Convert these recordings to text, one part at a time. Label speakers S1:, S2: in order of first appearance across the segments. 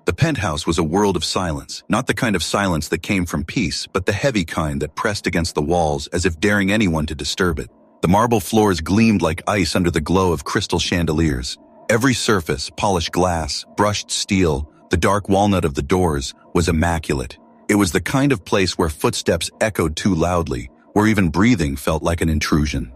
S1: The penthouse was a world of silence, not the kind of silence that came from peace, but the heavy kind that pressed against the walls as if daring anyone to disturb it. The marble floors gleamed like ice under the glow of crystal chandeliers. Every surface, polished glass, brushed steel, the dark walnut of the doors, was immaculate. It was the kind of place where footsteps echoed too loudly, where even breathing felt like an intrusion.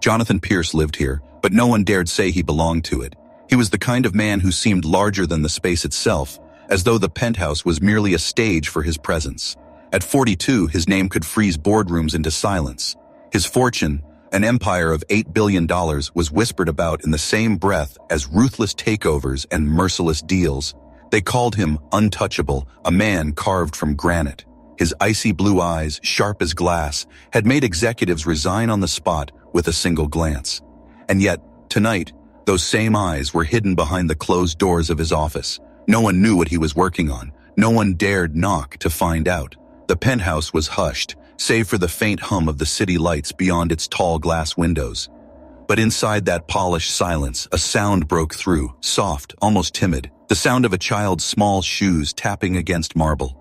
S1: Jonathan Pierce lived here, but no one dared say he belonged to it. He was the kind of man who seemed larger than the space itself, as though the penthouse was merely a stage for his presence. At 42, his name could freeze boardrooms into silence. His fortune, an empire of $8 billion, was whispered about in the same breath as ruthless takeovers and merciless deals. They called him untouchable, a man carved from granite. His icy blue eyes, sharp as glass, had made executives resign on the spot with a single glance. And yet, tonight, those same eyes were hidden behind the closed doors of his office. No one knew what he was working on. No one dared knock to find out. The penthouse was hushed, save for the faint hum of the city lights beyond its tall glass windows. But inside that polished silence, a sound broke through, soft, almost timid, the sound of a child's small shoes tapping against marble.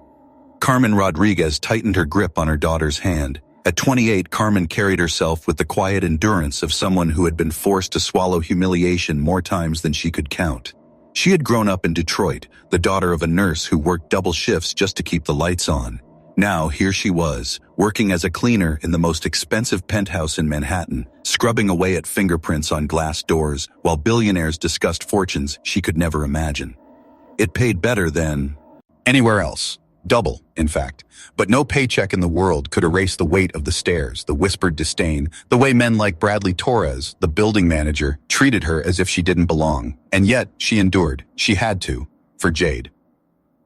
S1: Carmen Rodriguez tightened her grip on her daughter's hand. At 28, Carmen carried herself with the quiet endurance of someone who had been forced to swallow humiliation more times than she could count. She had grown up in Detroit, the daughter of a nurse who worked double shifts just to keep the lights on. Now, here she was, working as a cleaner in the most expensive penthouse in Manhattan, scrubbing away at fingerprints on glass doors while billionaires discussed fortunes she could never imagine. It paid better than anywhere else. Double, in fact. But no paycheck in the world could erase the weight of the stares, the whispered disdain, the way men like Bradley Torres, the building manager, treated her as if she didn't belong. And yet, she endured. She had to. For Jade.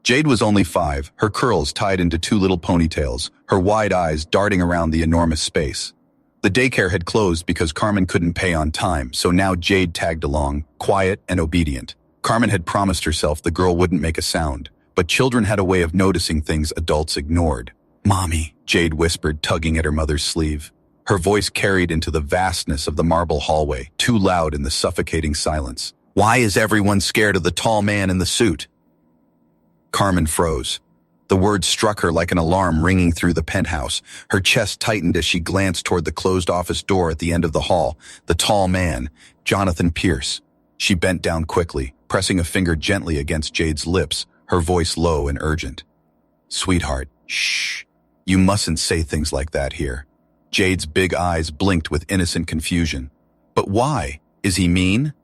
S1: Jade was only 5, her curls tied into 2 little ponytails, her wide eyes darting around the enormous space. The daycare had closed because Carmen couldn't pay on time, so now Jade tagged along, quiet and obedient. Carmen had promised herself the girl wouldn't make a sound. But children had a way of noticing things adults ignored. "Mommy," Jade whispered, tugging at her mother's sleeve. Her voice carried into the vastness of the marble hallway, too loud in the suffocating silence. "Why is everyone scared of the tall man in the suit?" Carmen froze. The words struck her like an alarm ringing through the penthouse. Her chest tightened as she glanced toward the closed office door at the end of the hall. The tall man, Jonathan Pierce. She bent down quickly, pressing a finger gently against Jade's lips, her voice low and urgent. "Sweetheart, shh. You mustn't say things like that here." Jade's big eyes blinked with innocent confusion. "But why? Is he mean?"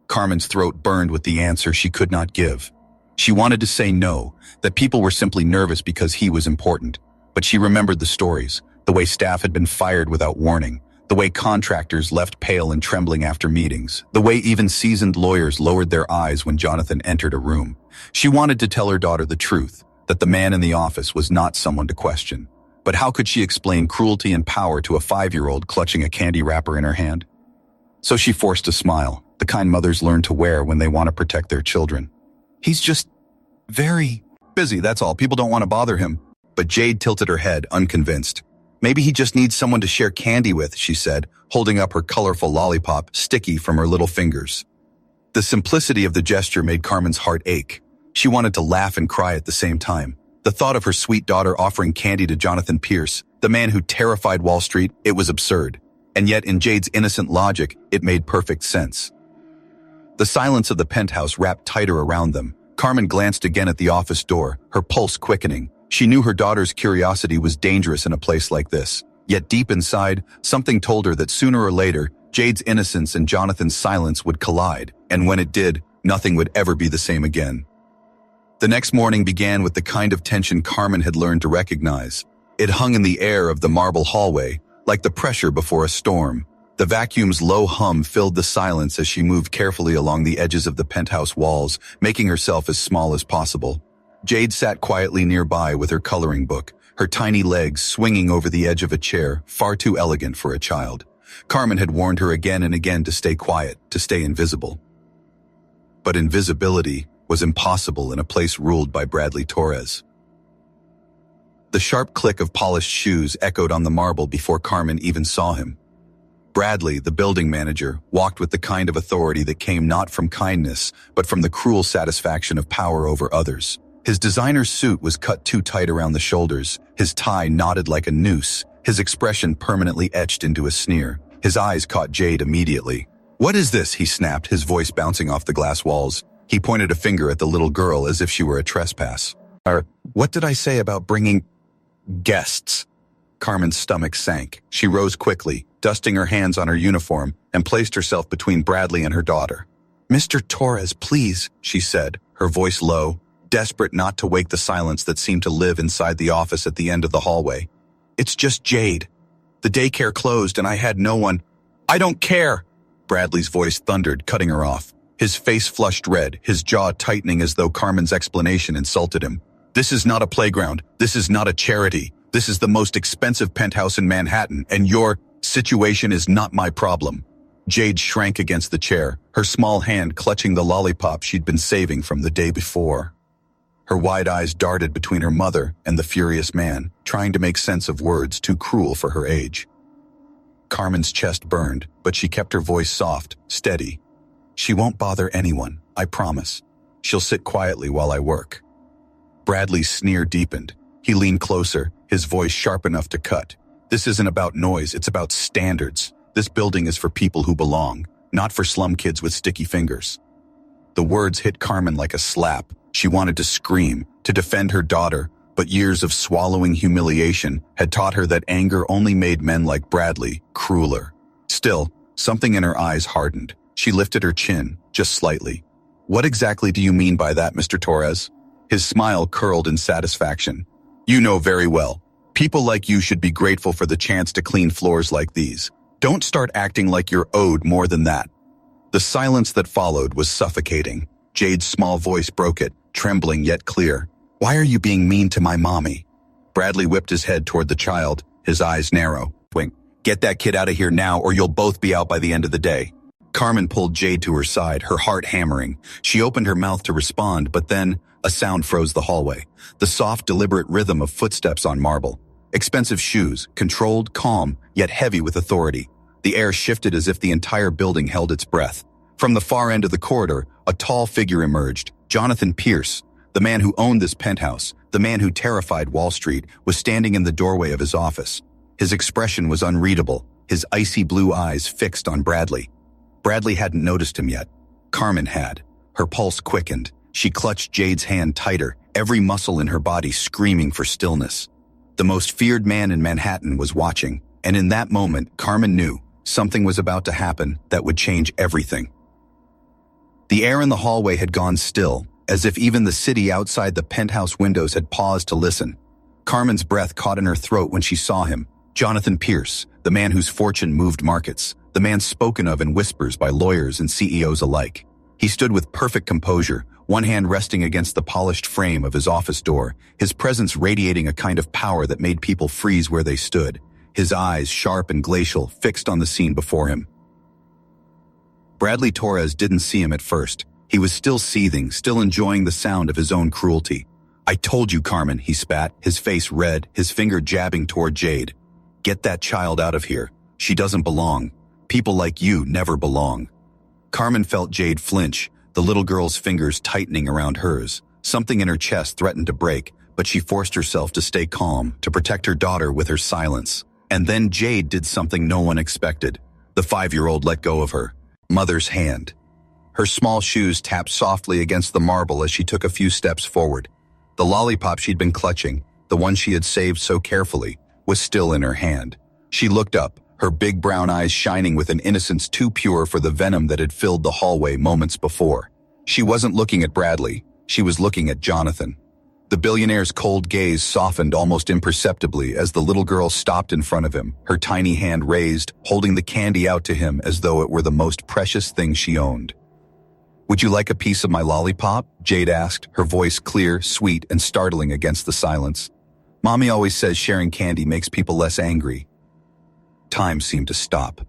S1: Carmen's throat burned with the answer she could not give. She wanted to say no, that people were simply nervous because he was important. But she remembered the stories, the way staff had been fired without warning, the way contractors left pale and trembling after meetings, the way even seasoned lawyers lowered their eyes when Jonathan entered a room. She wanted to tell her daughter the truth, that the man in the office was not someone to question. But how could she explain cruelty and power to a 5-year-old clutching a candy wrapper in her hand? So she forced a smile, the kind mothers learn to wear when they want to protect their children. "He's just very busy, that's all. People don't want to bother him." But Jade tilted her head, unconvinced. "Maybe he just needs someone to share candy with," she said, holding up her colorful lollipop, sticky from her little fingers. The simplicity of the gesture made Carmen's heart ache. She wanted to laugh and cry at the same time. The thought of her sweet daughter offering candy to Jonathan Pierce, the man who terrified Wall Street, it was absurd. And yet, in Jade's innocent logic, it made perfect sense. The silence of the penthouse wrapped tighter around them. Carmen glanced again at the office door, her pulse quickening. She knew her daughter's curiosity was dangerous in a place like this. Yet deep inside, something told her that sooner or later, Jade's innocence and Jonathan's silence would collide. And when it did, nothing would ever be the same again. The next morning began with the kind of tension Carmen had learned to recognize. It hung in the air of the marble hallway, like the pressure before a storm. The vacuum's low hum filled the silence as she moved carefully along the edges of the penthouse walls, making herself as small as possible. Jade sat quietly nearby with her coloring book, her tiny legs swinging over the edge of a chair, far too elegant for a child. Carmen had warned her again and again to stay quiet, to stay invisible. But invisibility was impossible in a place ruled by Bradley Torres. The sharp click of polished shoes echoed on the marble before Carmen even saw him. Bradley, the building manager, walked with the kind of authority that came not from kindness, but from the cruel satisfaction of power over others. His designer suit was cut too tight around the shoulders, his tie knotted like a noose, his expression permanently etched into a sneer. His eyes caught Jade immediately. "What is this?" he snapped, his voice bouncing off the glass walls. He pointed a finger at the little girl as if she were a trespass. What did I say about bringing guests?" Carmen's stomach sank. She rose quickly, dusting her hands on her uniform, and placed herself between Bradley and her daughter. "Mr. Torres, please," she said, her voice low, desperate not to wake the silence that seemed to live inside the office at the end of the hallway. "It's just Jade. The daycare closed and I had no one." "I don't care!" Bradley's voice thundered, cutting her off. His face flushed red, his jaw tightening as though Carmen's explanation insulted him. "This is not a playground. This is not a charity. This is the most expensive penthouse in Manhattan, and your situation is not my problem." Jade shrank against the chair, her small hand clutching the lollipop she'd been saving from the day before. Her wide eyes darted between her mother and the furious man, trying to make sense of words too cruel for her age. Carmen's chest burned, but she kept her voice soft, steady. "She won't bother anyone, I promise. She'll sit quietly while I work." Bradley's sneer deepened. He leaned closer, his voice sharp enough to cut. "This isn't about noise, it's about standards. This building is for people who belong, not for slum kids with sticky fingers." The words hit Carmen like a slap. She wanted to scream, to defend her daughter, but years of swallowing humiliation had taught her that anger only made men like Bradley crueler. Still, something in her eyes hardened. She lifted her chin, just slightly. "What exactly do you mean by that, Mr. Torres?" His smile curled in satisfaction. "You know very well. People like you should be grateful for the chance to clean floors like these. Don't start acting like you're owed more than that." The silence that followed was suffocating. Jade's small voice broke it, trembling yet clear. "Why are you being mean to my mommy?" Bradley whipped his head toward the child, his eyes narrow. "Wink. Get that kid out of here now or you'll both be out by the end of the day." Carmen pulled Jade to her side, her heart hammering. She opened her mouth to respond, but then a sound froze the hallway. The soft, deliberate rhythm of footsteps on marble. Expensive shoes, controlled, calm, yet heavy with authority. The air shifted as if the entire building held its breath. From the far end of the corridor, a tall figure emerged. Jonathan Pierce, the man who owned this penthouse, the man who terrified Wall Street, was standing in the doorway of his office. His expression was unreadable, his icy blue eyes fixed on Bradley. Bradley hadn't noticed him yet. Carmen had. Her pulse quickened. She clutched Jade's hand tighter, every muscle in her body screaming for stillness. The most feared man in Manhattan was watching, and in that moment, Carmen knew something was about to happen that would change everything. The air in the hallway had gone still, as if even the city outside the penthouse windows had paused to listen. Carmen's breath caught in her throat when she saw him. Jonathan Pierce, the man whose fortune moved markets, the man spoken of in whispers by lawyers and CEOs alike. He stood with perfect composure, one hand resting against the polished frame of his office door, his presence radiating a kind of power that made people freeze where they stood, his eyes, sharp and glacial, fixed on the scene before him. Bradley Torres didn't see him at first. He was still seething, still enjoying the sound of his own cruelty. "I told you, Carmen," he spat, his face red, his finger jabbing toward Jade. "Get that child out of here. She doesn't belong. People like you never belong." Carmen felt Jade flinch, the little girl's fingers tightening around hers. Something in her chest threatened to break, but she forced herself to stay calm, to protect her daughter with her silence. And then Jade did something no one expected. The 5-year-old let go of her mother's hand. Her small shoes tapped softly against the marble as she took a few steps forward. The lollipop she'd been clutching, the one she had saved so carefully, was still in her hand. She looked up, her big brown eyes shining with an innocence too pure for the venom that had filled the hallway moments before. She wasn't looking at Bradley, she was looking at Jonathan. The billionaire's cold gaze softened almost imperceptibly as the little girl stopped in front of him, her tiny hand raised, holding the candy out to him as though it were the most precious thing she owned. "Would you like a piece of my lollipop?" Jade asked, her voice clear, sweet, and startling against the silence. "Mommy always says sharing candy makes people less angry." Time seemed to stop.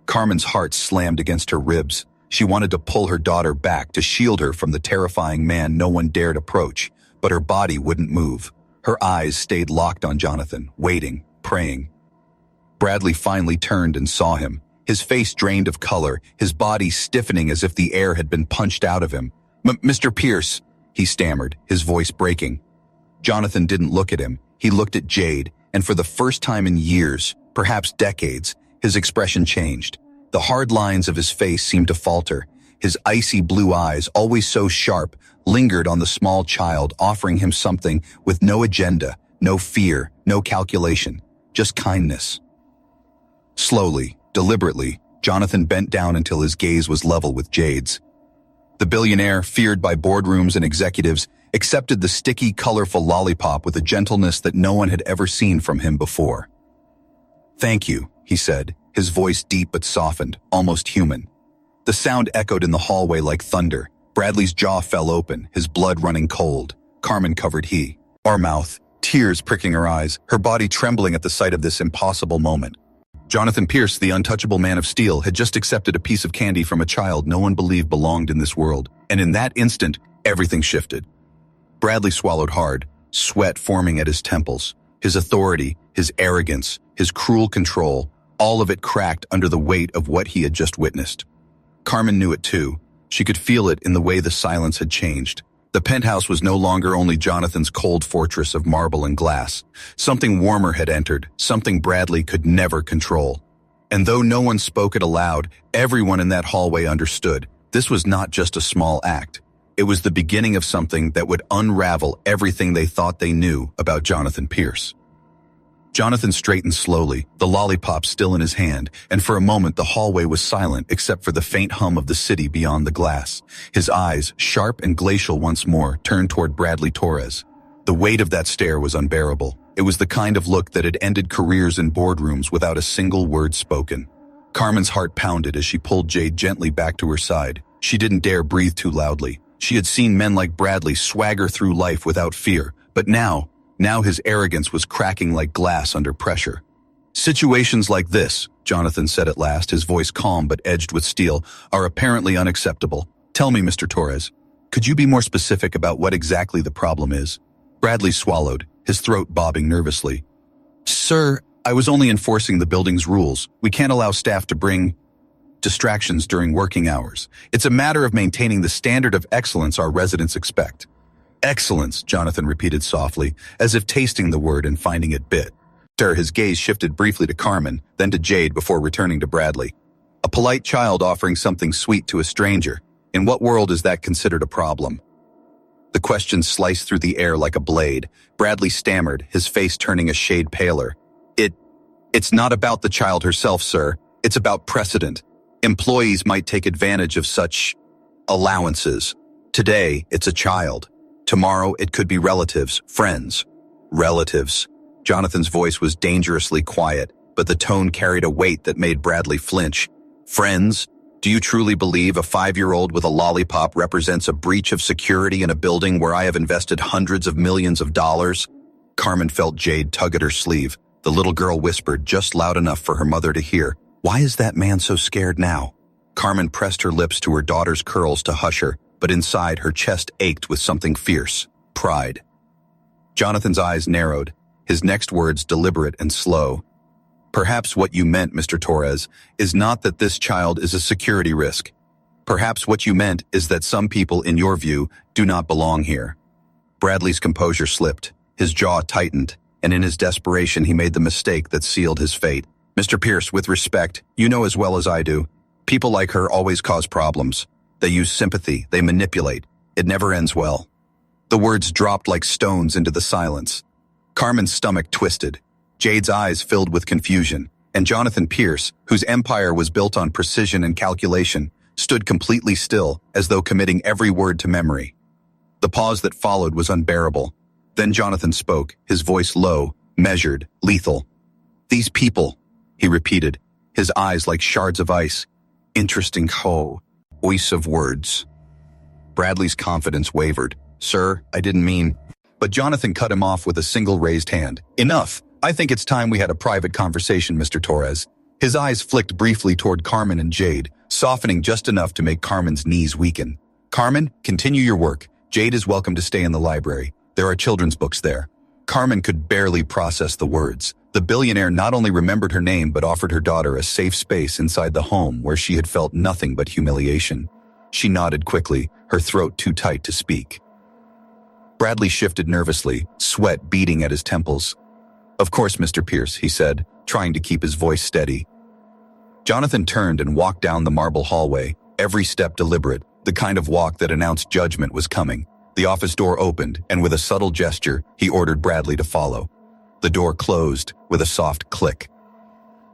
S1: Carmen's heart slammed against her ribs. She wanted to pull her daughter back to shield her from the terrifying man no one dared approach, but her body wouldn't move. Her eyes stayed locked on Jonathan, waiting, praying. Bradley finally turned and saw him. his face drained of color, his body stiffening as if the air had been punched out of him. "Mr. Pierce," he stammered, his voice breaking. Jonathan didn't look at him. He looked at Jade, and for the first time in years, perhaps decades, his expression changed. The hard lines of his face seemed to falter. His icy blue eyes, always so sharp, lingered on the small child, offering him something with no agenda, no fear, no calculation, just kindness. Slowly, deliberately, Jonathan bent down until his gaze was level with Jade's. The billionaire, feared by boardrooms and executives, accepted the sticky, colorful lollipop with a gentleness that no one had ever seen from him before. "Thank you," he said, his voice deep but softened, almost human. The sound echoed in the hallway like thunder. Bradley's jaw fell open, his blood running cold. Carmen covered her mouth, tears pricking her eyes, her body trembling at the sight of this impossible moment. Jonathan Pierce, the untouchable man of steel, had just accepted a piece of candy from a child no one believed belonged in this world, and in that instant, everything shifted. Bradley swallowed hard, sweat forming at his temples. His authority, his arrogance, his cruel control, all of it cracked under the weight of what he had just witnessed. Carmen knew it too. She could feel it in the way the silence had changed. The penthouse was no longer only Jonathan's cold fortress of marble and glass. Something warmer had entered, something Bradley could never control. And though no one spoke it aloud, everyone in that hallway understood. This was not just a small act. It was the beginning of something that would unravel everything they thought they knew about Jonathan Pierce. Jonathan straightened slowly, the lollipop still in his hand, and for a moment the hallway was silent except for the faint hum of the city beyond the glass. His eyes, sharp and glacial once more, turned toward Bradley Torres. The weight of that stare was unbearable. It was the kind of look that had ended careers in boardrooms without a single word spoken. Carmen's heart pounded as she pulled Jade gently back to her side. She didn't dare breathe too loudly. She had seen men like Bradley swagger through life without fear, but now his arrogance was cracking like glass under pressure. "Situations like this," Jonathan said at last, his voice calm but edged with steel, "are apparently unacceptable. Tell me, Mr. Torres, could you be more specific about what exactly the problem is?" Bradley swallowed, his throat bobbing nervously. "Sir, I was only enforcing the building's rules. We can't allow staff to bring distractions during working hours. It's a matter of maintaining the standard of excellence our residents expect." "Excellence," Jonathan repeated softly, as if tasting the word and finding it bit. His gaze shifted briefly to Carmen, then to Jade before returning to Bradley. "A polite child offering something sweet to a stranger. In what world is that considered a problem?" The question sliced through the air like a blade. Bradley stammered, his face turning a shade paler. It's not about the child herself, sir. It's about precedent. Employees might take advantage of such allowances. Today, it's a child. Tomorrow, it could be relatives, friends. Relatives. Jonathan's voice was dangerously quiet, but the tone carried a weight that made Bradley flinch. "Friends? Do you truly believe a 5-year-old with a lollipop represents a breach of security in a building where I have invested hundreds of millions of dollars?" Carmen felt Jade tug at her sleeve. The little girl whispered just loud enough for her mother to hear, "Why is that man so scared now?" Carmen pressed her lips to her daughter's curls to hush her, but inside her chest ached with something fierce, pride. Jonathan's eyes narrowed, his next words deliberate and slow. "Perhaps what you meant, Mr. Torres, is not that this child is a security risk. Perhaps what you meant is that some people, in your view, do not belong here." Bradley's composure slipped, his jaw tightened, and in his desperation he made the mistake that sealed his fate. "Mr. Pierce, with respect, you know as well as I do, people like her always cause problems. They use sympathy, they manipulate. It never ends well." The words dropped like stones into the silence. Carmen's stomach twisted. Jade's eyes filled with confusion, and Jonathan Pierce, whose empire was built on precision and calculation, stood completely still, as though committing every word to memory. The pause that followed was unbearable. Then Jonathan spoke, his voice low, measured, lethal. "These people," he repeated, his eyes like shards of ice. "Interesting choice of words." Bradley's confidence wavered. "Sir, I didn't mean..." But Jonathan cut him off with a single raised hand. "Enough. I think it's time we had a private conversation, Mr. Torres." His eyes flicked briefly toward Carmen and Jade, softening just enough to make Carmen's knees weaken. "Carmen, continue your work. Jade is welcome to stay in the library. There are children's books there." Carmen could barely process the words. The billionaire not only remembered her name but offered her daughter a safe space inside the home where she had felt nothing but humiliation. She nodded quickly, her throat too tight to speak. Bradley shifted nervously, sweat beading at his temples. "Of course, Mr. Pierce," he said, trying to keep his voice steady. Jonathan turned and walked down the marble hallway, every step deliberate, the kind of walk that announced judgment was coming. The office door opened, and with a subtle gesture, he ordered Bradley to follow. The door closed with a soft click.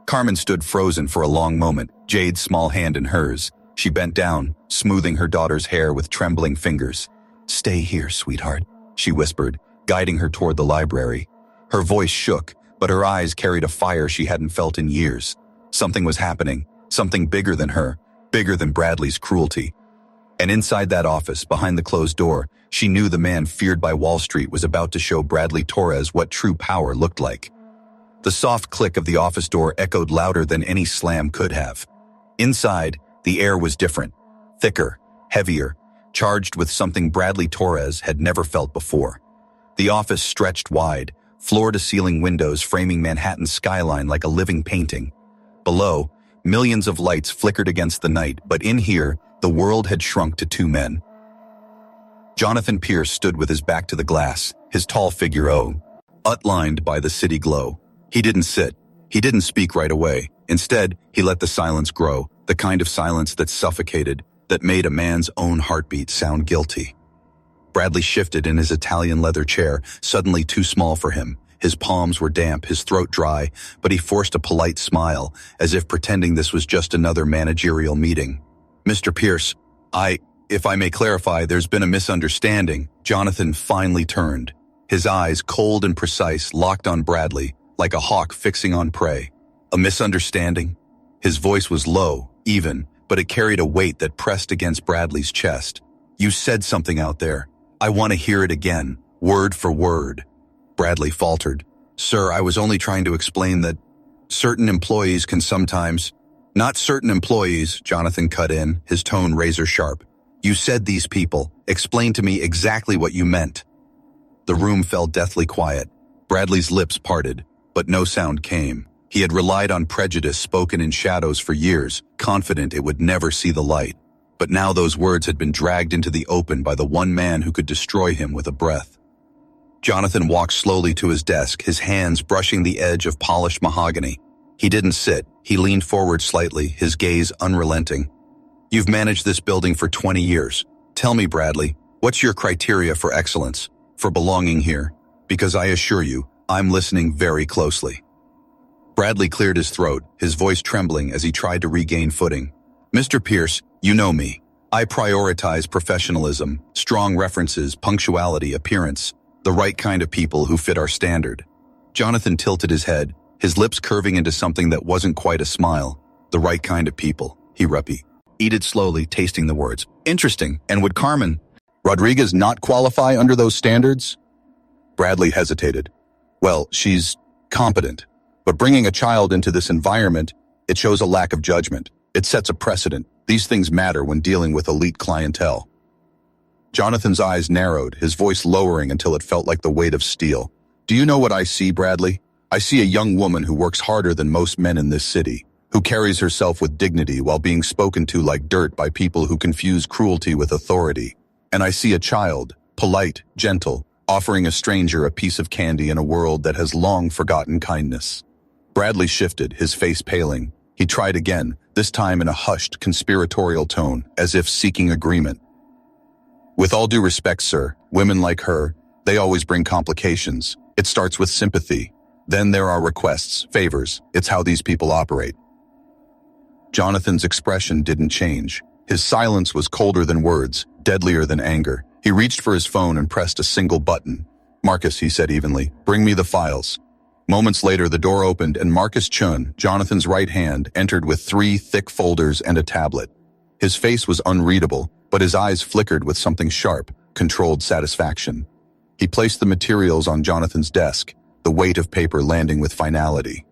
S1: Carmen stood frozen for a long moment, Jade's small hand in hers. She bent down, smoothing her daughter's hair with trembling fingers. "Stay here, sweetheart," she whispered, guiding her toward the library. Her voice shook, but her eyes carried a fire she hadn't felt in years. Something was happening, something bigger than her, bigger than Bradley's cruelty. And inside that office, behind the closed door, she knew the man feared by Wall Street was about to show Bradley Torres what true power looked like. The soft click of the office door echoed louder than any slam could have. Inside, the air was different, thicker, heavier, charged with something Bradley Torres had never felt before. The office stretched wide, floor-to-ceiling windows framing Manhattan's skyline like a living painting. Below, millions of lights flickered against the night, but in here, the world had shrunk to two men. Jonathan Pierce stood with his back to the glass, his tall figure outlined by the city glow. He didn't sit. He didn't speak right away. Instead, he let the silence grow, the kind of silence that suffocated, that made a man's own heartbeat sound guilty. Bradley shifted in his Italian leather chair, suddenly too small for him. His palms were damp, his throat dry, but he forced a polite smile, as if pretending this was just another managerial meeting. "Mr. Pierce, if I may clarify, there's been a misunderstanding." Jonathan finally turned. His eyes, cold and precise, locked on Bradley, like a hawk fixing on prey. "A misunderstanding?" His voice was low, even, but it carried a weight that pressed against Bradley's chest. "You said something out there. I want to hear it again, word for word." Bradley faltered. "Sir, I was only trying to explain that certain employees can sometimes—" "Not certain employees," Jonathan cut in, his tone razor sharp. "You said these people. Explain to me exactly what you meant." The room fell deathly quiet. Bradley's lips parted, but no sound came. He had relied on prejudice spoken in shadows for years, confident it would never see the light. But now those words had been dragged into the open by the one man who could destroy him with a breath. Jonathan walked slowly to his desk, his hands brushing the edge of polished mahogany. He didn't sit. He leaned forward slightly, his gaze unrelenting. "You've managed this building for 20 years. Tell me, Bradley, what's your criteria for excellence, for belonging here? Because I assure you, I'm listening very closely." Bradley cleared his throat, his voice trembling as he tried to regain footing. "Mr. Pierce, you know me. I prioritize professionalism, strong references, punctuality, appearance, the right kind of people who fit our standard." Jonathan tilted his head, his lips curving into something that wasn't quite a smile. "The right kind of people," he repeated slowly, tasting the words. "Interesting. And would Carmen Rodriguez not qualify under those standards?" Bradley hesitated. "Well, she's competent. But bringing a child into this environment, it shows a lack of judgment. It sets a precedent. These things matter when dealing with elite clientele." Jonathan's eyes narrowed, his voice lowering until it felt like the weight of steel. "Do you know what I see, Bradley? I see a young woman who works harder than most men in this city, who carries herself with dignity while being spoken to like dirt by people who confuse cruelty with authority. And I see a child, polite, gentle, offering a stranger a piece of candy in a world that has long forgotten kindness." Bradley shifted, his face paling. He tried again, this time in a hushed, conspiratorial tone, as if seeking agreement. "With all due respect, sir, women like her, they always bring complications. It starts with sympathy. Then there are requests, favors. It's how these people operate." Jonathan's expression didn't change. His silence was colder than words, deadlier than anger. He reached for his phone and pressed a single button. "Marcus," he said evenly, "bring me the files." Moments later, the door opened and Marcus Chun, Jonathan's right hand, entered with 3 thick folders and a tablet. His face was unreadable, but his eyes flickered with something sharp, controlled satisfaction. He placed the materials on Jonathan's desk, the weight of paper landing with finality.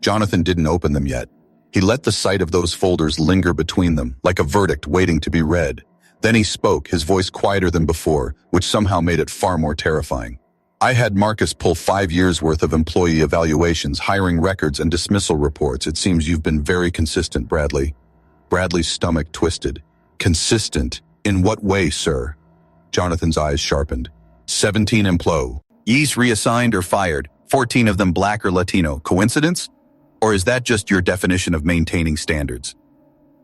S1: Jonathan didn't open them yet. He let the sight of those folders linger between them, like a verdict waiting to be read. Then he spoke, his voice quieter than before, which somehow made it far more terrifying. I had Marcus pull 5 years' worth of employee evaluations, hiring records, and dismissal reports. It seems you've been very consistent, Bradley. Bradley's stomach twisted. Consistent? In what way, sir? Jonathan's eyes sharpened. 17 employees reassigned or fired, 14 of them black or Latino. Coincidence? Or is that just your definition of maintaining standards?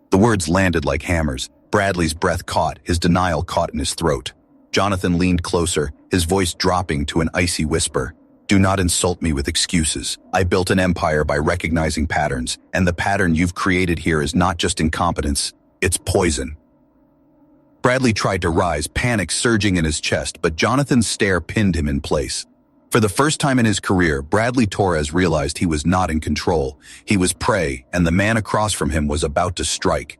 S1: The words landed like hammers. Bradley's breath caught, his denial caught in his throat. Jonathan leaned closer, his voice dropping to an icy whisper. Do not insult me with excuses. I built an empire by recognizing patterns, and the pattern you've created here is not just incompetence, it's poison. Bradley tried to rise, panic surging in his chest, but Jonathan's stare pinned him in place. For the first time in his career, Bradley Torres realized he was not in control. He was prey, and the man across from him was about to strike.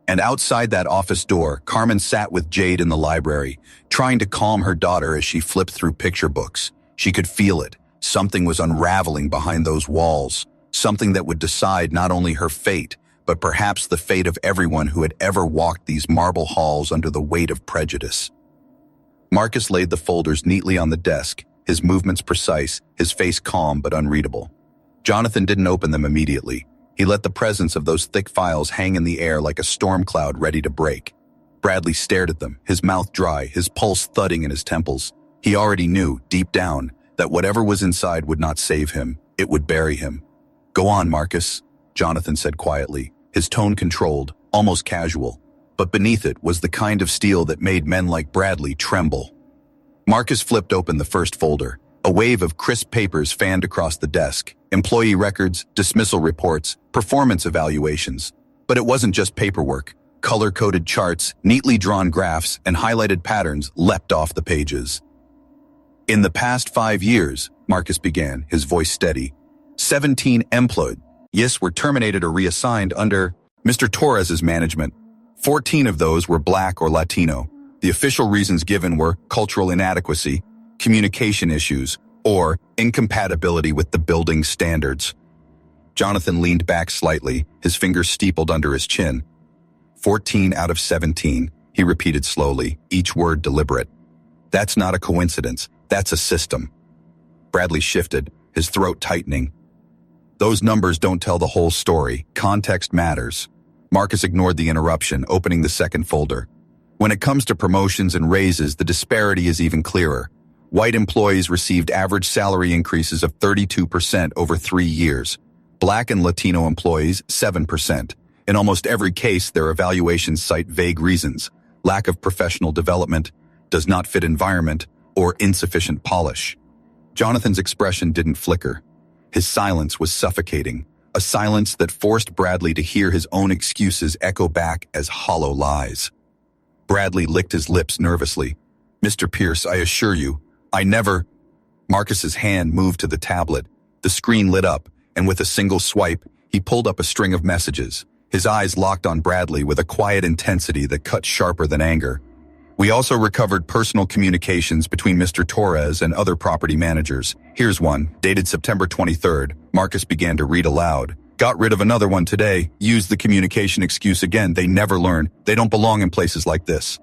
S1: And outside that office door, Carmen sat with Jade in the library, trying to calm her daughter as she flipped through picture books. She could feel it. Something was unraveling behind those walls, something that would decide not only her fate, but perhaps the fate of everyone who had ever walked these marble halls under the weight of prejudice. Marcus laid the folders neatly on the desk, his movements precise, his face calm but unreadable. Jonathan didn't open them immediately. He let the presence of those thick files hang in the air like a storm cloud ready to break. Bradley stared at them, his mouth dry, his pulse thudding in his temples. He already knew, deep down, that whatever was inside would not save him. It would bury him. Go on, Marcus, Jonathan said quietly, his tone controlled, almost casual. But beneath it was the kind of steel that made men like Bradley tremble. Marcus flipped open the first folder. A wave of crisp papers fanned across the desk. Employee records, dismissal reports, performance evaluations. But it wasn't just paperwork. Color-coded charts, neatly drawn graphs, and highlighted patterns leapt off the pages. In the past 5 years, Marcus began, his voice steady, 17 employees were terminated or reassigned under Mr. Torres's management. 14 of those were black or Latino. The official reasons given were cultural inadequacy, communication issues, or incompatibility with the building's standards. Jonathan leaned back slightly, his fingers steepled under his chin. 14 out of 17, he repeated slowly, each word deliberate. That's not a coincidence, that's a system. Bradley shifted, his throat tightening. Those numbers don't tell the whole story. Context matters. Marcus ignored the interruption, opening the second folder. When it comes to promotions and raises, the disparity is even clearer. White employees received average salary increases of 32% over 3 years. Black and Latino employees, 7%. In almost every case, their evaluations cite vague reasons: lack of professional development, does not fit environment, or insufficient polish. Jonathan's expression didn't flicker. His silence was suffocating, a silence that forced Bradley to hear his own excuses echo back as hollow lies. Bradley licked his lips nervously. Mr. Pierce, I assure you, I never... Marcus's hand moved to the tablet. The screen lit up, and with a single swipe, he pulled up a string of messages. His eyes locked on Bradley with a quiet intensity that cut sharper than anger. We also recovered personal communications between Mr. Torres and other property managers. Here's one, dated September 23rd. Marcus began to read aloud. Got rid of another one today. Used the communication excuse again. They never learn. They don't belong in places like this.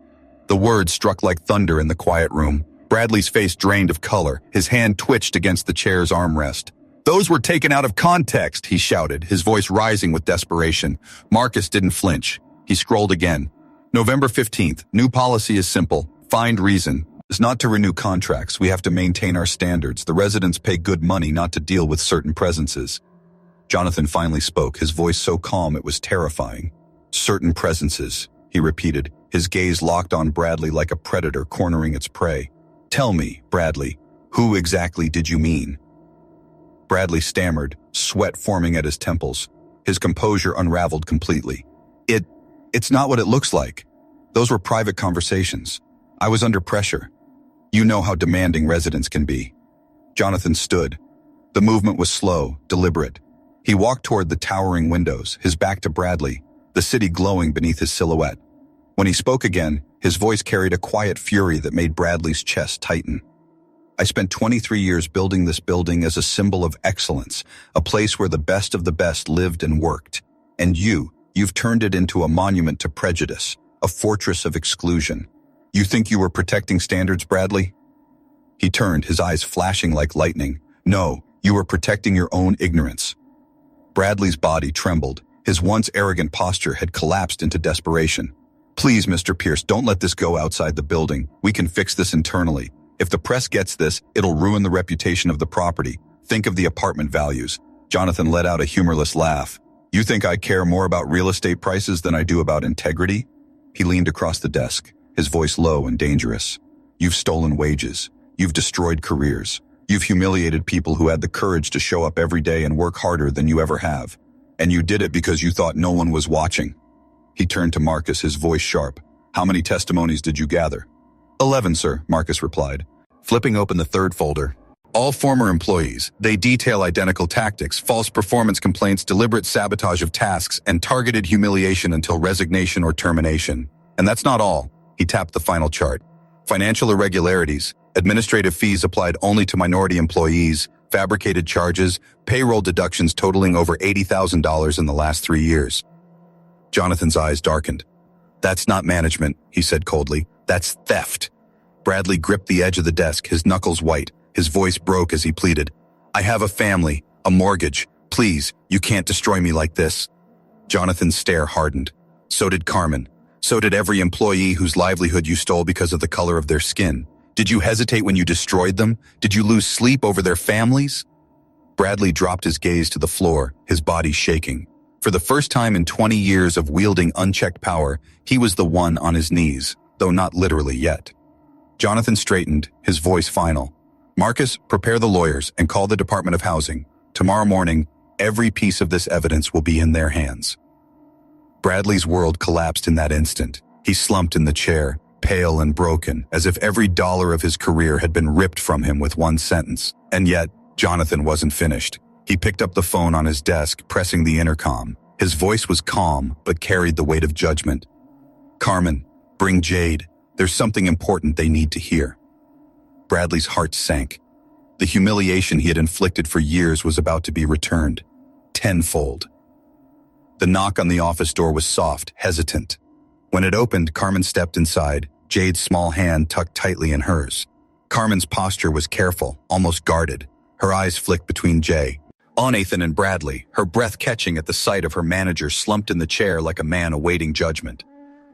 S1: The words struck like thunder in the quiet room. Bradley's face drained of color. His hand twitched against the chair's armrest. Those were taken out of context, he shouted, his voice rising with desperation. Marcus didn't flinch. He scrolled again. November 15th. New policy is simple. Find reason. It's not to renew contracts. We have to maintain our standards. The residents pay good money not to deal with certain presences. Jonathan finally spoke, his voice so calm it was terrifying. Certain presences, he repeated, his gaze locked on Bradley like a predator cornering its prey. Tell me, Bradley, who exactly did you mean? Bradley stammered, sweat forming at his temples. His composure unraveled completely. It's not what it looks like. Those were private conversations. I was under pressure. You know how demanding residents can be. Jonathan stood. The movement was slow, deliberate. He walked toward the towering windows, his back to Bradley, the city glowing beneath his silhouette. When he spoke again, his voice carried a quiet fury that made Bradley's chest tighten. I spent 23 years building this building as a symbol of excellence, a place where the best of the best lived and worked. And you've turned it into a monument to prejudice, a fortress of exclusion. You think you were protecting standards, Bradley? He turned, his eyes flashing like lightning. No, you were protecting your own ignorance. Bradley's body trembled. His once arrogant posture had collapsed into desperation. Please, Mr. Pierce, don't let this go outside the building. We can fix this internally. If the press gets this, it'll ruin the reputation of the property. Think of the apartment values. Jonathan let out a humorless laugh. You think I care more about real estate prices than I do about integrity? He leaned across the desk, his voice low and dangerous. You've stolen wages. You've destroyed careers. You've humiliated people who had the courage to show up every day and work harder than you ever have. And you did it because you thought no one was watching. He turned to Marcus, his voice sharp. How many testimonies did you gather? 11, sir, Marcus replied, flipping open the third folder. All former employees. They detail identical tactics, false performance complaints, deliberate sabotage of tasks, and targeted humiliation until resignation or termination. And that's not all. He tapped the final chart. Financial irregularities, administrative fees applied only to minority employees, fabricated charges, payroll deductions totaling over $80,000 in the last 3 years. Jonathan's eyes darkened. That's not management, he said coldly. That's theft. Bradley gripped the edge of the desk, his knuckles white. His voice broke as he pleaded. I have a family, a mortgage. Please, you can't destroy me like this. Jonathan's stare hardened. So did Carmen. So did every employee whose livelihood you stole because of the color of their skin. Did you hesitate when you destroyed them? Did you lose sleep over their families? Bradley dropped his gaze to the floor, his body shaking. For the first time in 20 years of wielding unchecked power, he was the one on his knees, though not literally yet. Jonathan straightened, his voice final. Marcus, prepare the lawyers and call the Department of Housing. Tomorrow morning, every piece of this evidence will be in their hands. Bradley's world collapsed in that instant. He slumped in the chair, pale and broken, as if every dollar of his career had been ripped from him with one sentence. And yet, Jonathan wasn't finished. He picked up the phone on his desk, pressing the intercom. His voice was calm, but carried the weight of judgment. Carmen, bring Jade. There's something important they need to hear. Bradley's heart sank. The humiliation he had inflicted for years was about to be returned, tenfold. The knock on the office door was soft, hesitant. When it opened, Carmen stepped inside, Jade's small hand tucked tightly in hers. Carmen's posture was careful, almost guarded. Her eyes flicked between Nathan and Bradley, her breath catching at the sight of her manager slumped in the chair like a man awaiting judgment.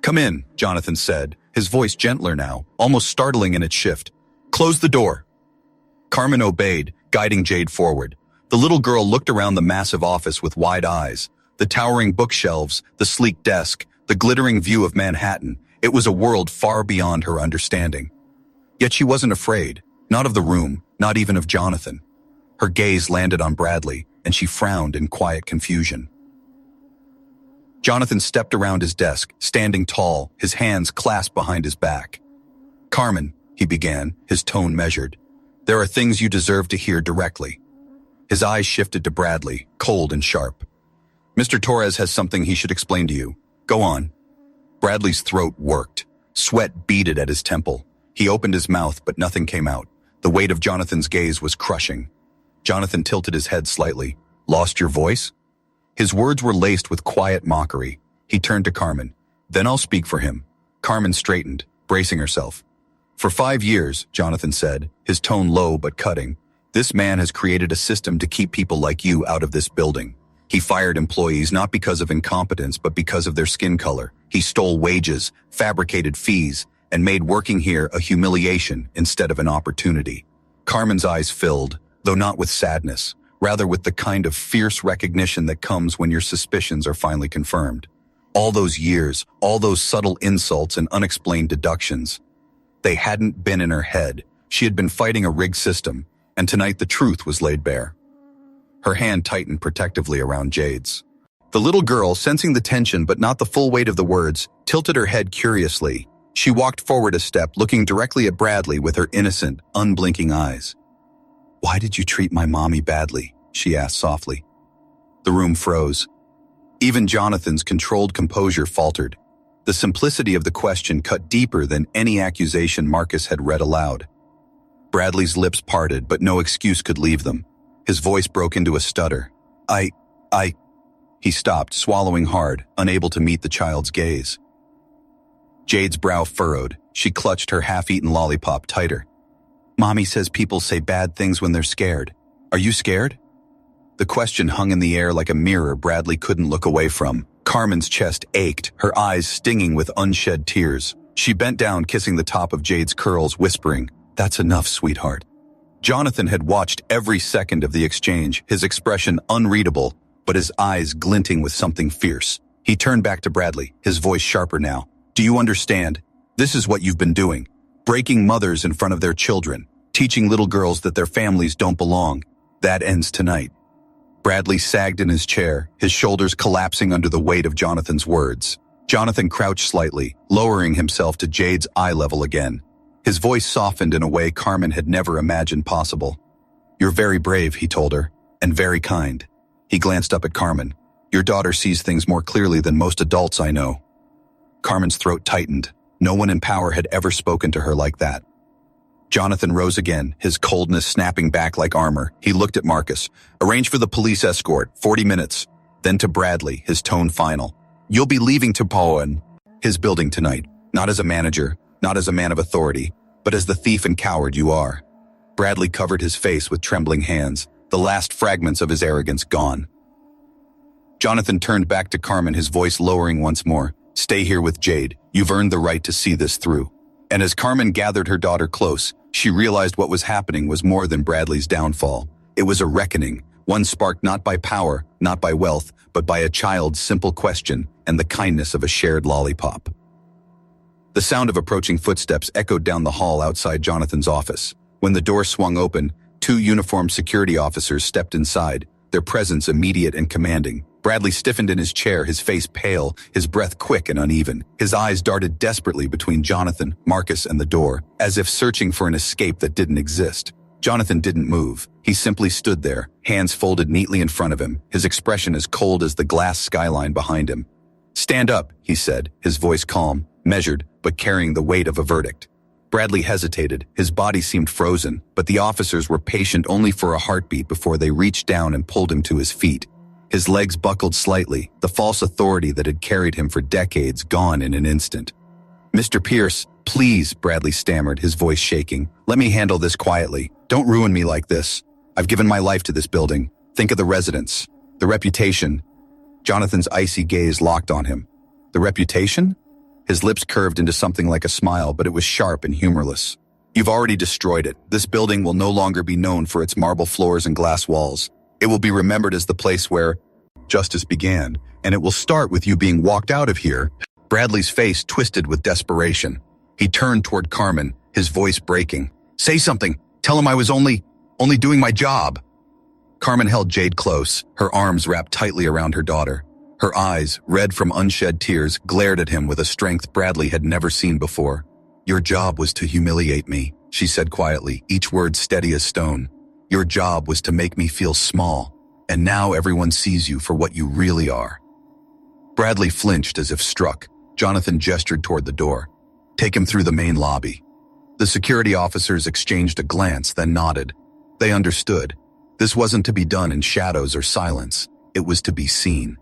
S1: Come in, Jonathan said, his voice gentler now, almost startling in its shift. Close the door. Carmen obeyed, guiding Jade forward. The little girl looked around the massive office with wide eyes. The towering bookshelves, the sleek desk, the glittering view of Manhattan. It was a world far beyond her understanding. Yet she wasn't afraid, not of the room, not even of Jonathan. Her gaze landed on Bradley, and she frowned in quiet confusion. Jonathan stepped around his desk, standing tall, his hands clasped behind his back. Carmen, he began, his tone measured. There are things you deserve to hear directly. His eyes shifted to Bradley, cold and sharp. Mr. Torres has something he should explain to you. Go on. Bradley's throat worked. Sweat beaded at his temple. He opened his mouth, but nothing came out. The weight of Jonathan's gaze was crushing. Jonathan tilted his head slightly. Lost your voice? His words were laced with quiet mockery. He turned to Carmen. Then I'll speak for him. Carmen straightened, bracing herself. For 5 years, Jonathan said, his tone low but cutting, this man has created a system to keep people like you out of this building. He fired employees not because of incompetence, but because of their skin color. He stole wages, fabricated fees, and made working here a humiliation instead of an opportunity. Carmen's eyes filled, though not with sadness, rather with the kind of fierce recognition that comes when your suspicions are finally confirmed. All those years, all those subtle insults and unexplained deductions, they hadn't been in her head. She had been fighting a rigged system, and tonight the truth was laid bare. Her hand tightened protectively around Jade's. The little girl, sensing the tension but not the full weight of the words, tilted her head curiously. She walked forward a step, looking directly at Bradley with her innocent, unblinking eyes. Why did you treat my mommy badly? She asked softly. The room froze. Even Jonathan's controlled composure faltered. The simplicity of the question cut deeper than any accusation Marcus had read aloud. Bradley's lips parted, but no excuse could leave them. His voice broke into a stutter. He stopped, swallowing hard, unable to meet the child's gaze. Jade's brow furrowed. She clutched her half-eaten lollipop tighter. Mommy says people say bad things when they're scared. Are you scared? The question hung in the air like a mirror Bradley couldn't look away from. Carmen's chest ached, her eyes stinging with unshed tears. She bent down, kissing the top of Jade's curls, whispering, "That's enough, sweetheart." Jonathan had watched every second of the exchange, his expression unreadable, but his eyes glinting with something fierce. He turned back to Bradley, his voice sharper now. "Do you understand? This is what you've been doing. Breaking mothers in front of their children, teaching little girls that their families don't belong. That ends tonight." Bradley sagged in his chair, his shoulders collapsing under the weight of Jonathan's words. Jonathan crouched slightly, lowering himself to Jade's eye level again. His voice softened in a way Carmen had never imagined possible. "You're very brave," he told her, "and very kind." He glanced up at Carmen. "Your daughter sees things more clearly than most adults I know." Carmen's throat tightened. No one in power had ever spoken to her like that. Jonathan rose again, his coldness snapping back like armor. He looked at Marcus. "Arrange for the police escort, 40 minutes. Then to Bradley, his tone final. "You'll be leaving to Poen, his building tonight, not as a manager, not as a man of authority, but as the thief and coward you are." Bradley covered his face with trembling hands, the last fragments of his arrogance gone. Jonathan turned back to Carmen, his voice lowering once more. "Stay here with Jade. You've earned the right to see this through." And as Carmen gathered her daughter close, she realized what was happening was more than Bradley's downfall. It was a reckoning, one sparked not by power, not by wealth, but by a child's simple question and the kindness of a shared lollipop. The sound of approaching footsteps echoed down the hall outside Jonathan's office. When the door swung open, 2 uniformed security officers stepped inside, their presence immediate and commanding. Bradley stiffened in his chair, his face pale, his breath quick and uneven. His eyes darted desperately between Jonathan, Marcus, and the door, as if searching for an escape that didn't exist. Jonathan didn't move. He simply stood there, hands folded neatly in front of him, his expression as cold as the glass skyline behind him. "Stand up," he said, his voice calm, measured, but carrying the weight of a verdict. Bradley hesitated. His body seemed frozen, but the officers were patient only for a heartbeat before they reached down and pulled him to his feet. His legs buckled slightly, the false authority that had carried him for decades gone in an instant. "Mr. Pierce, please," Bradley stammered, his voice shaking. "Let me handle this quietly. Don't ruin me like this. I've given my life to this building. Think of the residents, the reputation." Jonathan's icy gaze locked on him. "The reputation?" His lips curved into something like a smile, but it was sharp and humorless. "You've already destroyed it. This building will no longer be known for its marble floors and glass walls. It will be remembered as the place where justice began, and it will start with you being walked out of here." Bradley's face twisted with desperation. He turned toward Carmen, his voice breaking. "Say something. Tell him I was only doing my job." Carmen held Jade close, her arms wrapped tightly around her daughter. Her eyes, red from unshed tears, glared at him with a strength Bradley had never seen before. "Your job was to humiliate me," she said quietly, each word steady as stone. "Your job was to make me feel small, and now everyone sees you for what you really are." Bradley flinched as if struck. Jonathan gestured toward the door. "Take him through the main lobby." The security officers exchanged a glance, then nodded. They understood. This wasn't to be done in shadows or silence. It was to be seen.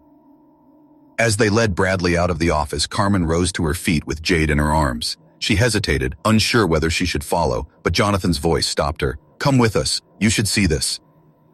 S1: As they led Bradley out of the office, Carmen rose to her feet with Jade in her arms. She hesitated, unsure whether she should follow, but Jonathan's voice stopped her. "Come with us. You should see this."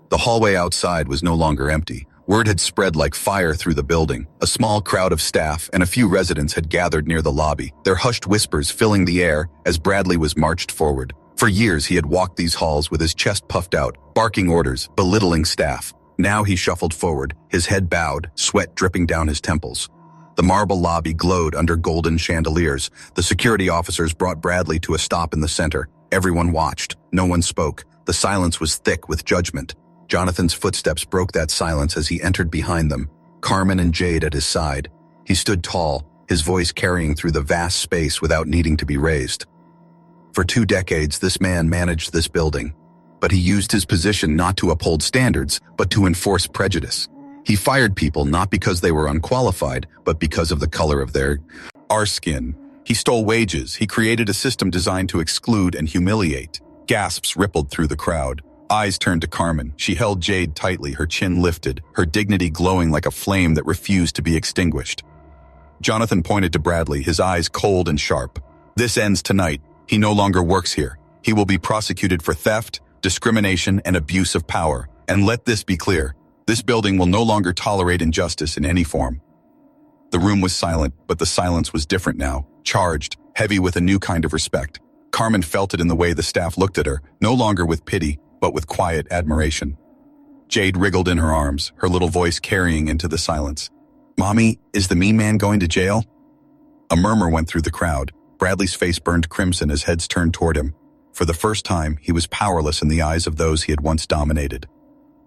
S1: The hallway outside was no longer empty. Word had spread like fire through the building. A small crowd of staff and a few residents had gathered near the lobby, their hushed whispers filling the air as Bradley was marched forward. For years he had walked these halls with his chest puffed out, barking orders, belittling staff. Now he shuffled forward, his head bowed, sweat dripping down his temples. The marble lobby glowed under golden chandeliers. The security officers brought Bradley to a stop in the center. Everyone watched. No one spoke. The silence was thick with judgment. Jonathan's footsteps broke that silence as he entered behind them, Carmen and Jade at his side. He stood tall, his voice carrying through the vast space without needing to be raised. For 2 decades, this man managed this building. But he used his position not to uphold standards, but to enforce prejudice. He fired people not because they were unqualified, but because of the color of their skin. He stole wages. He created a system designed to exclude and humiliate. Gasps rippled through the crowd. Eyes turned to Carmen. She held Jade tightly, her chin lifted, her dignity glowing like a flame that refused to be extinguished. Jonathan pointed to Bradley, his eyes cold and sharp. "This ends tonight. He no longer works here. He will be prosecuted for theft, discrimination, and abuse of power. And let this be clear, this building will no longer tolerate injustice in any form. The room was silent, but the silence was different now, charged, heavy with a new kind of respect. Carmen felt it in the way the staff looked at her, no longer with pity, but with quiet admiration. Jade wriggled in her arms, her little voice carrying into the silence. "Mommy, is the mean man going to jail?" A murmur went through the crowd. Bradley's face burned crimson as heads turned toward him. For the first time, he was powerless in the eyes of those he had once dominated.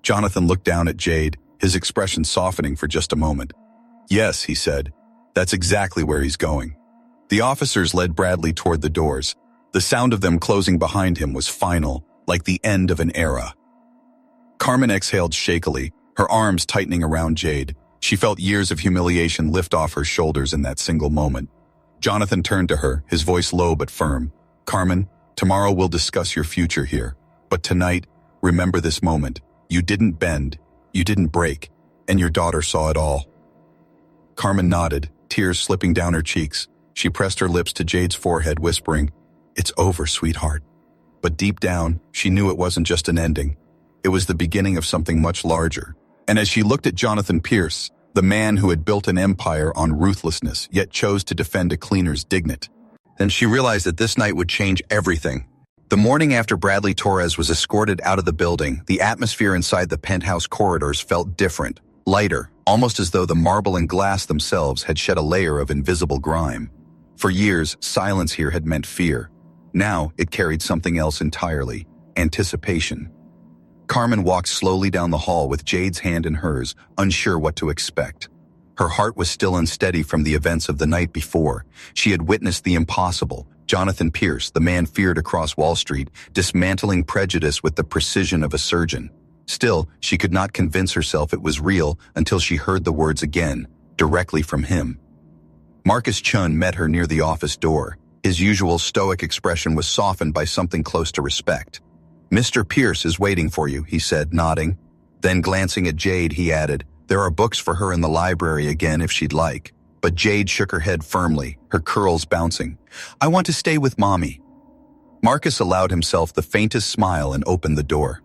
S1: Jonathan looked down at Jade, his expression softening for just a moment. "Yes," he said, "that's exactly where he's going." The officers led Bradley toward the doors. The sound of them closing behind him was final, like the end of an era. Carmen exhaled shakily, her arms tightening around Jade. She felt years of humiliation lift off her shoulders in that single moment. Jonathan turned to her, his voice low but firm. "Carmen, tomorrow we'll discuss your future here. But tonight, remember this moment. You didn't bend, you didn't break, and your daughter saw it all." Carmen nodded, tears slipping down her cheeks. She pressed her lips to Jade's forehead, whispering, "It's over, sweetheart." But deep down, she knew it wasn't just an ending. It was the beginning of something much larger. And as she looked at Jonathan Pierce, the man who had built an empire on ruthlessness, yet chose to defend a cleaner's dignity, then she realized that this night would change everything. The morning after Bradley Torres was escorted out of the building, the atmosphere inside the penthouse corridors felt different, lighter, almost as though the marble and glass themselves had shed a layer of invisible grime. For years, silence here had meant fear. Now, it carried something else entirely, anticipation. Carmen walked slowly down the hall with Jade's hand in hers, unsure what to expect. Her heart was still unsteady from the events of the night before. She had witnessed the impossible. Jonathan Pierce, the man feared across Wall Street, dismantling prejudice with the precision of a surgeon. Still, she could not convince herself it was real until she heard the words again, directly from him. Marcus Chun met her near the office door. His usual stoic expression was softened by something close to respect. "Mr. Pierce is waiting for you," he said, nodding. Then glancing at Jade, he added, "There are books for her in the library again if she'd like." But Jade shook her head firmly, her curls bouncing. "I want to stay with Mommy." Marcus allowed himself the faintest smile and opened the door.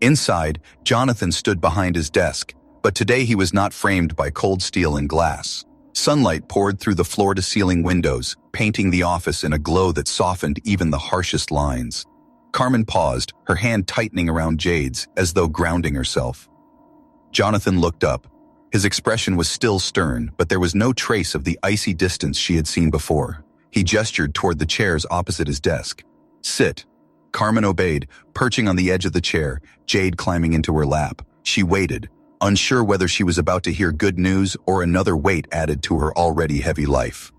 S1: Inside, Jonathan stood behind his desk, but today he was not framed by cold steel and glass. Sunlight poured through the floor-to-ceiling windows, painting the office in a glow that softened even the harshest lines. Carmen paused, her hand tightening around Jade's, as though grounding herself. Jonathan looked up. His expression was still stern, but there was no trace of the icy distance she had seen before. He gestured toward the chairs opposite his desk. "Sit." Carmen obeyed, perching on the edge of the chair, Jade climbing into her lap. She waited, unsure whether she was about to hear good news or another weight added to her already heavy life.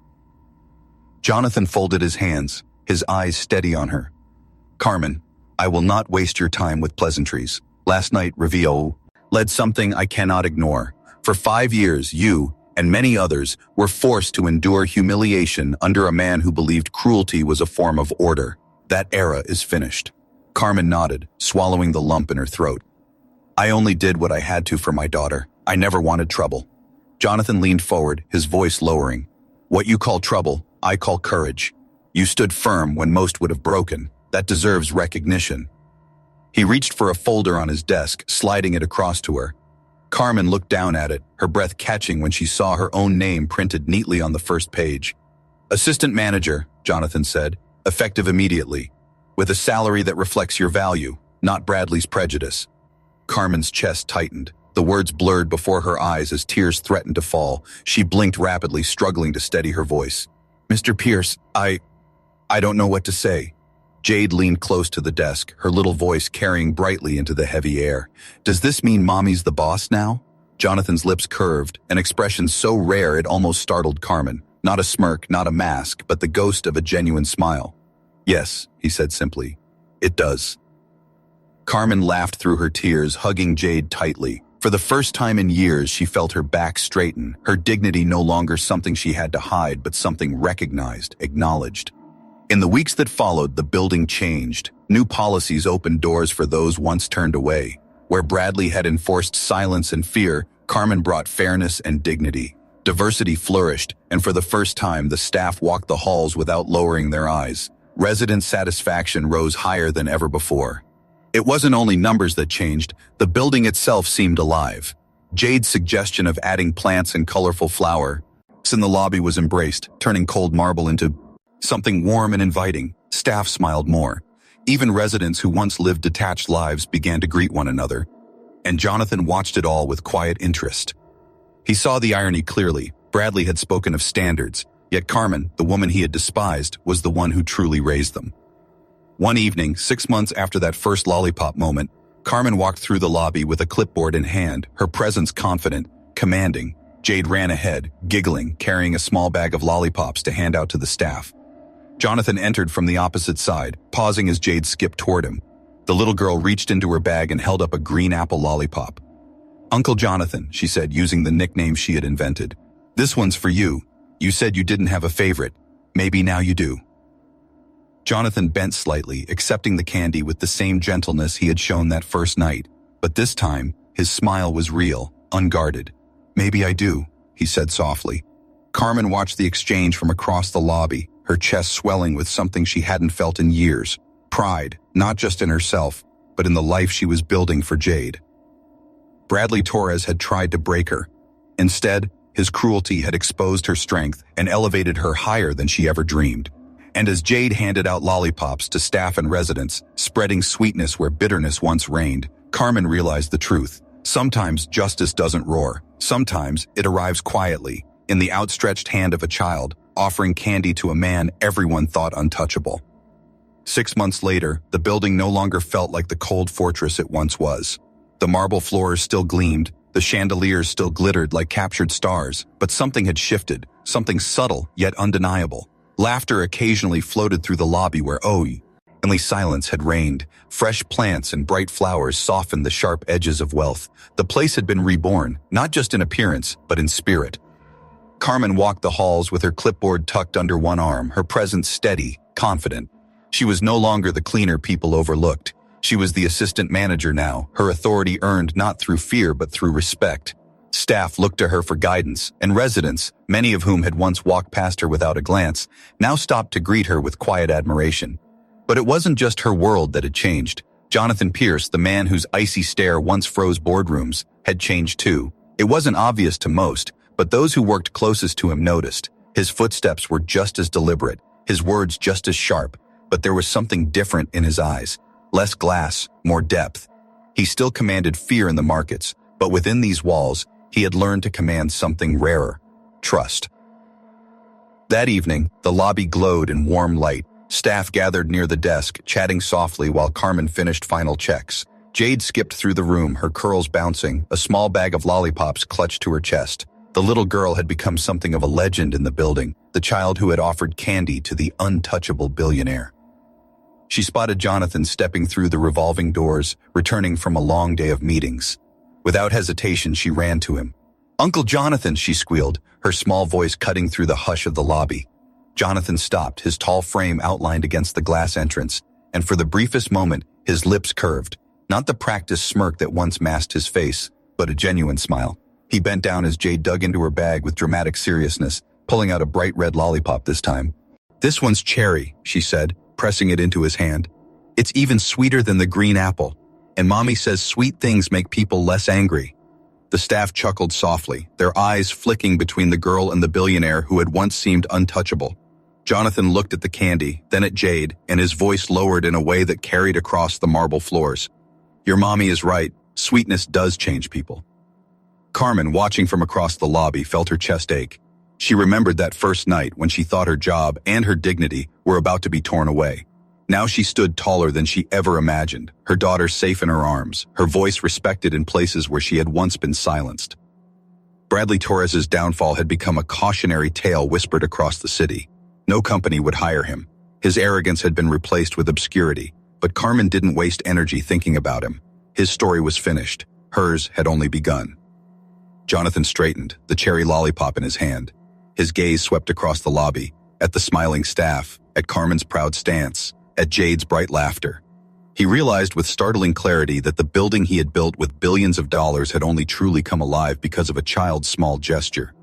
S1: Jonathan folded his hands, his eyes steady on her. "Carmen, I will not waste your time with pleasantries. Last night led something I cannot ignore. For 5 years, you, and many others, were forced to endure humiliation under a man who believed cruelty was a form of order. That era is finished." Carmen nodded, swallowing the lump in her throat. "I only did what I had to for my daughter. I never wanted trouble." Jonathan leaned forward, his voice lowering. "What you call trouble, I call courage. You stood firm when most would have broken. That deserves recognition." He reached for a folder on his desk, sliding it across to her. Carmen looked down at it, her breath catching when she saw her own name printed neatly on the first page. "Assistant manager," Jonathan said, "effective immediately, with a salary that reflects your value, not Bradley's prejudice." Carmen's chest tightened. The words blurred before her eyes as tears threatened to fall. She blinked rapidly, struggling to steady her voice. "Mr. Pierce, I don't know what to say." Jade leaned close to the desk, her little voice carrying brightly into the heavy air. "Does this mean Mommy's the boss now?" Jonathan's lips curved, an expression so rare it almost startled Carmen. Not a smirk, not a mask, but the ghost of a genuine smile. "Yes," he said simply. "It does." Carmen laughed through her tears, hugging Jade tightly. For the first time in years, she felt her back straighten, her dignity no longer something she had to hide, but something recognized, acknowledged. In the weeks that followed, the building changed. New policies opened doors for those once turned away. Where Bradley had enforced silence and fear, Carmen brought fairness and dignity. Diversity flourished, and for the first time, the staff walked the halls without lowering their eyes. Resident satisfaction rose higher than ever before. It wasn't only numbers that changed, the building itself seemed alive. Jade's suggestion of adding plants and colorful flowers in the lobby was embraced, turning cold marble into something warm and inviting. Staff smiled more. Even residents who once lived detached lives began to greet one another, and Jonathan watched it all with quiet interest. He saw the irony clearly. Bradley had spoken of standards, yet Carmen, the woman he had despised, was the one who truly raised them. One evening, 6 months after that first lollipop moment, Carmen walked through the lobby with a clipboard in hand, her presence confident, commanding. Jade ran ahead, giggling, carrying a small bag of lollipops to hand out to the staff. Jonathan entered from the opposite side, pausing as Jade skipped toward him. The little girl reached into her bag and held up a green apple lollipop. "Uncle Jonathan," she said, using the nickname she had invented. "This one's for you. You said you didn't have a favorite. Maybe now you do." Jonathan bent slightly, accepting the candy with the same gentleness he had shown that first night. But this time, his smile was real, unguarded. "Maybe I do," he said softly. Carmen watched the exchange from across the lobby, her chest swelling with something she hadn't felt in years. Pride, not just in herself, but in the life she was building for Jade. Bradley Torres had tried to break her. Instead, his cruelty had exposed her strength and elevated her higher than she ever dreamed. And as Jade handed out lollipops to staff and residents, spreading sweetness where bitterness once reigned, Carmen realized the truth. Sometimes justice doesn't roar. Sometimes it arrives quietly, in the outstretched hand of a child, offering candy to a man everyone thought untouchable. 6 months later, the building no longer felt like the cold fortress it once was. The marble floors still gleamed, the chandeliers still glittered like captured stars, but something had shifted, something subtle yet undeniable. Laughter occasionally floated through the lobby where only silence had reigned. Fresh plants and bright flowers softened the sharp edges of wealth. The place had been reborn, not just in appearance, but in spirit. Carmen walked the halls with her clipboard tucked under one arm, her presence steady, confident. She was no longer the cleaner people overlooked. She was the assistant manager now, her authority earned not through fear but through respect. Staff looked to her for guidance, and residents, many of whom had once walked past her without a glance, now stopped to greet her with quiet admiration. But it wasn't just her world that had changed. Jonathan Pierce, the man whose icy stare once froze boardrooms, had changed too. It wasn't obvious to most, but those who worked closest to him noticed. His footsteps were just as deliberate, his words just as sharp, but there was something different in his eyes. Less glass, more depth. He still commanded fear in the markets, but within these walls, he had learned to command something rarer: trust. That evening, the lobby glowed in warm light. Staff gathered near the desk, chatting softly while Carmen finished final checks. Jade skipped through the room, her curls bouncing, a small bag of lollipops clutched to her chest. The little girl had become something of a legend in the building, the child who had offered candy to the untouchable billionaire. She spotted Jonathan stepping through the revolving doors, returning from a long day of meetings. Without hesitation, she ran to him. "Uncle Jonathan," she squealed, her small voice cutting through the hush of the lobby. Jonathan stopped, his tall frame outlined against the glass entrance, and for the briefest moment, his lips curved. Not the practiced smirk that once masked his face, but a genuine smile. He bent down as Jade dug into her bag with dramatic seriousness, pulling out a bright red lollipop this time. "This one's cherry," she said, pressing it into his hand. "It's even sweeter than the green apple. And Mommy says sweet things make people less angry." The staff chuckled softly, their eyes flicking between the girl and the billionaire who had once seemed untouchable. Jonathan looked at the candy, then at Jade, and his voice lowered in a way that carried across the marble floors. "Your mommy is right. Sweetness does change people." Carmen, watching from across the lobby, felt her chest ache. She remembered that first night when she thought her job and her dignity were about to be torn away. Now she stood taller than she ever imagined, her daughter safe in her arms, her voice respected in places where she had once been silenced. Bradley Torres's downfall had become a cautionary tale whispered across the city. No company would hire him. His arrogance had been replaced with obscurity, but Carmen didn't waste energy thinking about him. His story was finished. Hers had only begun. Jonathan straightened, the cherry lollipop in his hand. His gaze swept across the lobby, at the smiling staff, at Carmen's proud stance, at Jade's bright laughter. He realized with startling clarity that the building he had built with billions of dollars had only truly come alive because of a child's small gesture.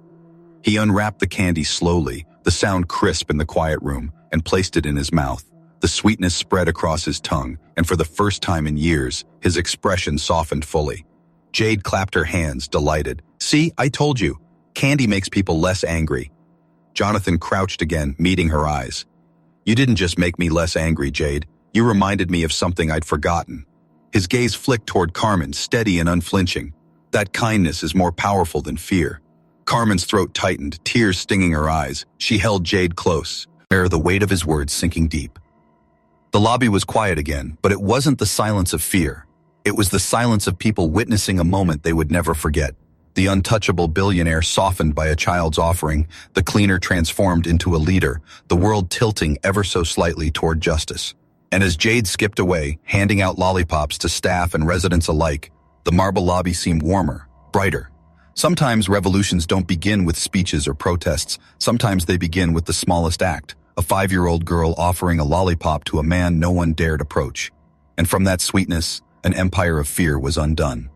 S1: He unwrapped the candy slowly, the sound crisp in the quiet room, and placed it in his mouth. The sweetness spread across his tongue, and for the first time in years, his expression softened fully. Jade clapped her hands, delighted. "See, I told you. Candy makes people less angry." Jonathan crouched again, meeting her eyes. "You didn't just make me less angry, Jade. You reminded me of something I'd forgotten." His gaze flicked toward Carmen, steady and unflinching. That kindness is more powerful than fear. Carmen's throat tightened, tears stinging her eyes. She held Jade close, the weight of his words sinking deep. The lobby was quiet again, but it wasn't the silence of fear. It was the silence of people witnessing a moment they would never forget. The untouchable billionaire softened by a child's offering, the cleaner transformed into a leader, the world tilting ever so slightly toward justice. And as Jade skipped away, handing out lollipops to staff and residents alike, the marble lobby seemed warmer, brighter. Sometimes revolutions don't begin with speeches or protests. Sometimes they begin with the smallest act, a 5-year-old girl offering a lollipop to a man no one dared approach. And from that sweetness, an empire of fear was undone.